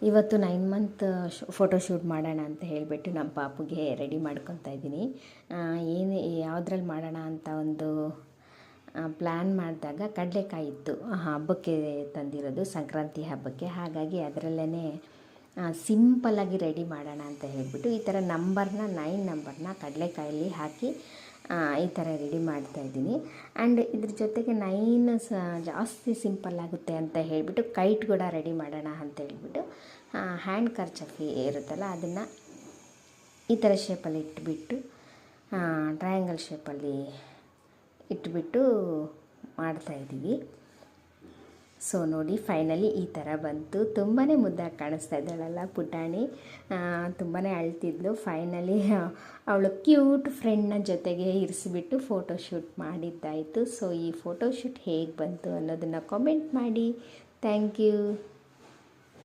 ಇವತ್ತು 9 month photoshoot ಮಾಡೋಣ ಅಂತ ಹೇಳಿಬಿಟ್ಟು ನಮ್ಮ ಪಾಪುಗೆ ರೆಡಿ ಮಾಡ್ಕೊತಾ ಇದ್ದೀನಿ. ಏನು ಯಾವುದ್ರಲ್ಲಿ ಮಾಡೋಣ ಅಂತ ಒಂದು ಪ್ಲ್ಯಾನ್ ಮಾಡಿದಾಗ ಕಡಲೆಕಾಯಿ ಇತ್ತು, ಹಬ್ಬಕ್ಕೆ ತಂದಿರೋದು, ಸಂಕ್ರಾಂತಿ ಹಬ್ಬಕ್ಕೆ. ಹಾಗಾಗಿ ಅದರಲ್ಲೇ ಸಿಂಪಲ್ಲಾಗಿ ರೆಡಿ ಮಾಡೋಣ ಅಂತ ಹೇಳಿಬಿಟ್ಟು ಈ ಥರ 9 ನಂಬರ್ನ ಕಡಲೆಕಾಯಲ್ಲಿ ಹಾಕಿ ಈ ಥರ ರೆಡಿ ಮಾಡ್ತಾಯಿದ್ದೀನಿ. ಆ್ಯಂಡ್ ಇದ್ರ ಜೊತೆಗೆ 9 ಜಾಸ್ತಿ ಸಿಂಪಲ್ ಆಗುತ್ತೆ ಅಂತ ಹೇಳಿಬಿಟ್ಟು ಕೈಟ್ ಕೂಡ ರೆಡಿ ಮಾಡೋಣ ಅಂತ ಹೇಳ್ಬಿಟ್ಟು ಹ್ಯಾಂಡ್ ಕರ್ಚಫಿ ಇರುತ್ತಲ್ಲ ಅದನ್ನು ಈ ಥರ ಶೇಪಲ್ಲಿ ಇಟ್ಬಿಟ್ಟು ಟ್ರಯಾಂಗಲ್ ಶೇಪಲ್ಲಿ ಇಟ್ಬಿಟ್ಟು ಮಾಡ್ತಾಯಿದ್ದೀವಿ. ಸೊ ನೋಡಿ, ಫೈನಲಿ ಈ ಥರ ಬಂತು. ತುಂಬಾ ಮುದ್ದಾಗಿ ಕಾಣಿಸ್ತಾ ಇದ್ದಾಳಲ್ಲ ಪುಟಾಣಿ, ತುಂಬಾ ಅಳ್ತಿದ್ಲು. ಫೈನಲಿ ಅವಳು ಕ್ಯೂಟ್ ಫ್ರೆಂಡ್ನ ಜೊತೆಗೆ ಇರಿಸಿಬಿಟ್ಟು ಫೋಟೋಶೂಟ್ ಮಾಡಿದ್ದಾಯಿತು. ಸೊ ಈ ಫೋಟೋಶೂಟ್ ಹೇಗೆ ಬಂತು ಅನ್ನೋದನ್ನು ಕಾಮೆಂಟ್ ಮಾಡಿ. Thank you.